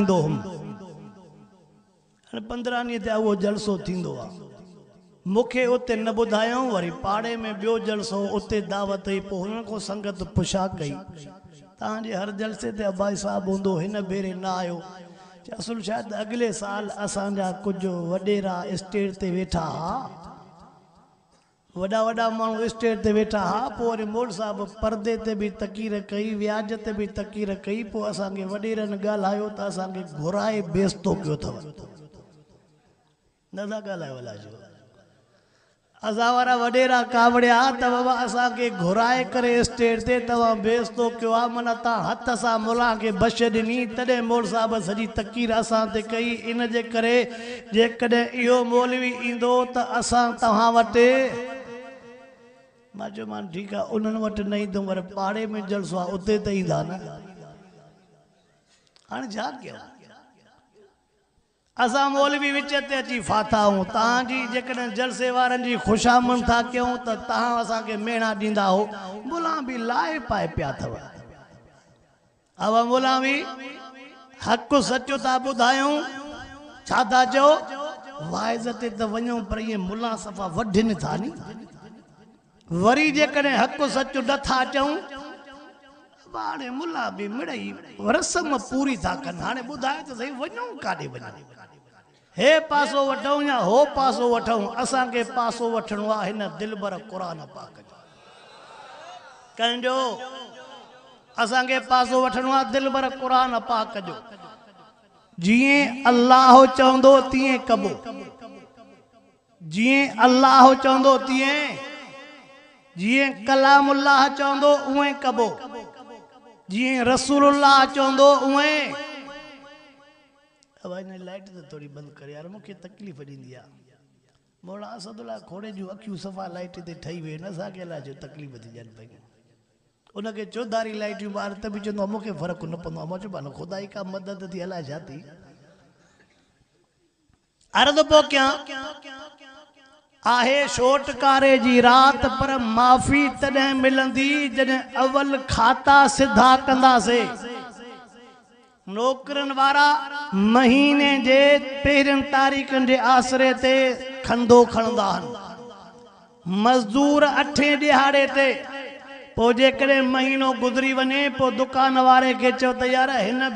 वेंदो हुम 15 ॾींहं ते वो जलसो थींदो आ मुखे उते न बुधायो वरी पाड़े में बियो जलसो उते दावत ही पो हुन को संगत पुछा कई तांजे हर जलसे ते अब्बाई साहब होंदो हिन भेरे ना आयो असल शायद अगले साल असांजा कुछ वडेरा स्टेज ते वेठा हा वडा वडा मानू स्टेज ते वेठा हा पो वरी मोड़ साहब पर्दे ते भी तकीर कई व्याज ते भी तकीर कई पो असांखे वडेरन ॻाल्हायो त असांखे घुराए बेस्तो कयो थव न था ॻाल्हायो वला जो असां वारा वडेरा कावड़िया त बाबा असांखे घुराए करे स्टेज ते तव्हां बेस्तो कयो आहे माना तव्हां हथ सां मुला खे बश ॾिनी तॾहिं मोड़ साहब सॼी तकीर असां ते कई इन जे करे जेकॾहिं इहो मौलवी ईंदो त असां तव्हां वटि मां चयोमान ठीकु आहे उन्हनि वटि न ईंदुमि पर पाड़े में जलसो आहे उते त ईंदा न हाणे छा कयूं असां मौलवी विच ते अची फाथा हूं तव्हांजी जेकॾहिं जलसे वारनि जी ख़ुशामद था कयूं त तव्हां असांखे मेणा ॾींदा हो मुला बि लाए पाए पिया अथव अब मुला बि हक़ सचो था ॿुधायूं छा था चओ वाइज़ ते त वञूं पर इहे मुला सफ़ा वढनि था नी वरी जेकॾहिं हक़ सचो नथा चऊं हाणे मुला बि मिड़ई रस्म पूरी था कनि हाणे ॿुधाए त सही वञूं काॾे वञूं हे पासो वठूं या हो पासो वठूं असांखे पासो वठणो आहे हिन दिलबर क़ुरान पाक जो कंहिंजो असांखे पासो वठणो आहे दिलबर क़ुरान पाक जो जीअं अल्लाह चवंदो तीअं कबो जीअं अल्लाह चवंदो तीअं जीअं कलामुल्लाह चवंदो उएं कबो जीअं रसूलुल्लाह चवंदो उएं अब इन लाइट तो थोड़ी बंद कर यार मुखे तकलीफ ॾींदी आहे मौला असदुल्ला खोड़े जूं अखियूं सफ़ा लाइट ते ठही वे न असांखे अलाए जो तकलीफ़ थी ॾियनि पयूं उनखे चौधारी लाइटियूं ॿार त बि चवंदो आहे मूंखे फ़र्क़ु न पवंदो आहे मां चयो न ख़ुदा का मदद थी अलाए छा थी अर्ज़ पोइ कयां आहे छोटकारे जी रात पर माफ़ी तॾहिं मिलंदी जॾहिं अवल खाता सिधा कंदासीं नौकरन वारा महीने जे पहिरियन तारीख़न जे आसरे ते खंदो खणंदा आहिनि मज़दूर 8 ॾिहाड़े ते पोइ जेकॾहिं महीनो गुज़री वञे पोइ दुकान वारे खे चओ त यार हिन